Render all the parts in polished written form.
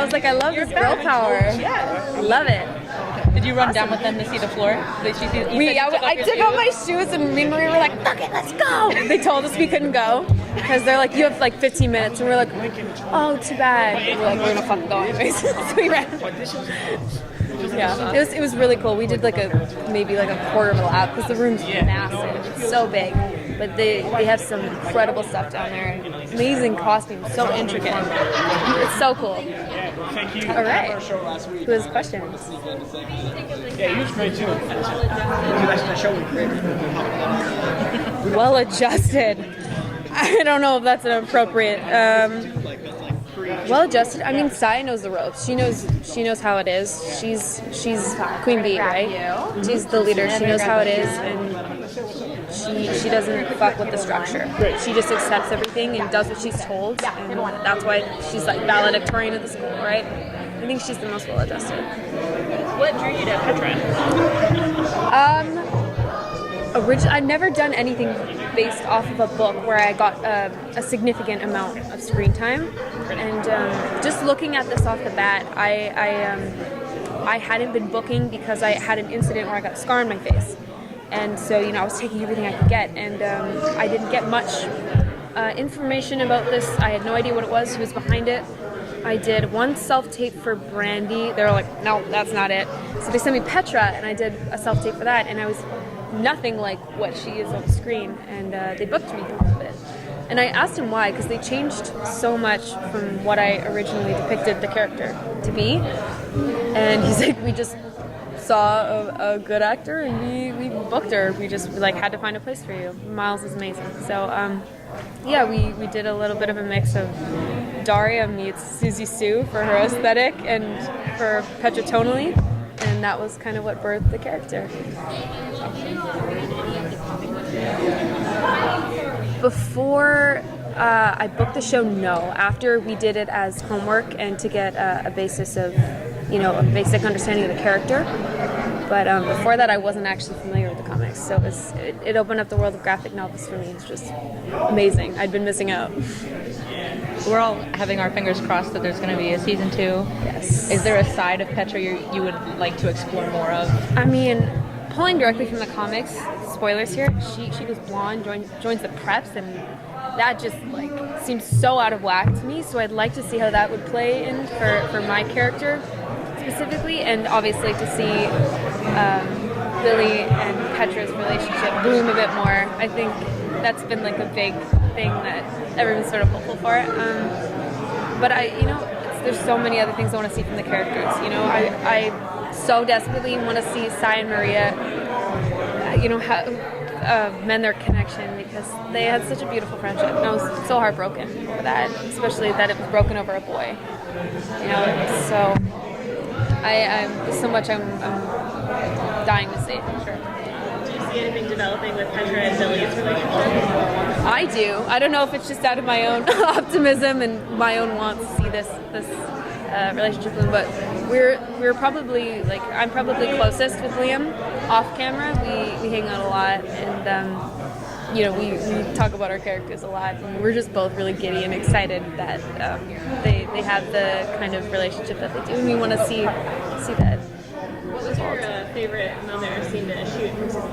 was like, I love this girl power. I love it. Did you run down with them to see the floor? Did you see, I took off my shoes and me and Marie were like, fuck it, let's go. They told us we couldn't go because they're like, you have like 15 minutes. And we're like, oh, too bad. And we're like, we're gonna fucking go anyways. So we ran. Yeah, it was really cool. We did like maybe a quarter of a lap because the room's massive. It's so big. But they have some incredible stuff down there. Amazing costumes, so intricate. It's so cool. All right. Who has questions? Yeah, he was great too. Well adjusted. I don't know if that's an appropriate. Well adjusted. I mean, Syfy knows the ropes. She knows how it is. She's Queen Bee, right? She's the leader. She knows how it is, and she doesn't fuck with the structure. She just accepts everything and does what she's told, and that's why she's like valedictorian of the school, right? I think she's the most well adjusted. What drew you to Petra? I've never done anything based off of a book where I got a significant amount of screen time, and just looking at this off the bat, I hadn't been booking because I had an incident where I got a scar on my face, and so I was taking everything I could get, and I didn't get much information about this. I had no idea what it was, who was behind it. I did one self-tape for Brandy. They were like, no, that's not it. So they sent me Petra, and I did a self-tape for that, and I was nothing like what she is on the screen, and they booked me off of it. And I asked him why, because they changed so much from what I originally depicted the character to be. And he's like, we just saw a good actor, and we booked her. We just had to find a place for you. Miles is amazing. So yeah, we did a little bit of a mix of Daria meets Susie Sue for her aesthetic and for Petra tonally, and that was kind of what birthed the character. Before I booked the show, no. After we did it as homework and to get a basis of, a basic understanding of the character. But before that, I wasn't actually familiar with the comics, so it opened up the world of graphic novels for me. It's just amazing. I'd been missing out. We're all having our fingers crossed that there's going to be a season 2. Yes. Is there a side of Petra you would like to explore more of? I mean, pulling directly from the comics, spoilers here, she goes blonde, joins the preps, and that just seems so out of whack to me. So I'd like to see how that would play in for my character specifically, and obviously to see Lily and Petra's relationship bloom a bit more. I think that's been a big thing that everyone's sort of hopeful for. But there's so many other things I want to see from the characters. I so desperately want to see Syfy and Maria, mend their connection, because they had such a beautiful friendship. And I was so heartbroken over that, especially that it was broken over a boy. So there's so much I'm dying to see. Sure. Do you see anything developing with Petra and Billy's relationship? I do. I don't know if it's just out of my own optimism and my own want to see this relationship bloom, but we're probably I'm probably closest with Liam off camera. We hang out a lot, and we talk about our characters a lot, and we're just both really giddy and excited that they have the kind of relationship that they do, and we want to see that. What was your favorite moment or scene to shoot from season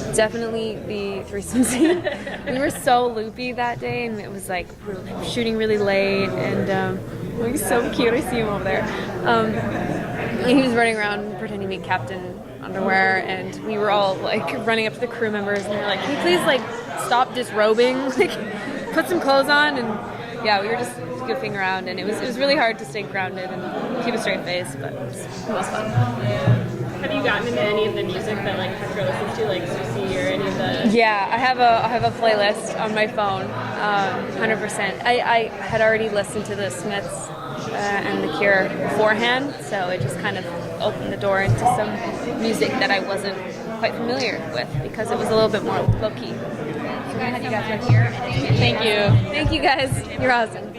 1? Definitely the threesome scene. We were so loopy that day, and it was we were shooting really late, and he's so cute. I see him over there. And he was running around pretending to be Captain Underwear, and we were all running up to the crew members, and we were like, "Can you please stop disrobing? Put some clothes on." And yeah, we were just goofing around, and it was really hard to stay grounded and keep a straight face, but it was fun. Have you gotten into any of the music that Petra listens to, like Syfy or any of the? Yeah, I have a playlist on my phone, 100%. I had already listened to the Smiths and the Cure beforehand, so it just kind of opened the door into some music that I wasn't quite familiar with, because it was a little bit more low-key. So I'm glad you guys were here. Thank you. Thank you guys. You're awesome.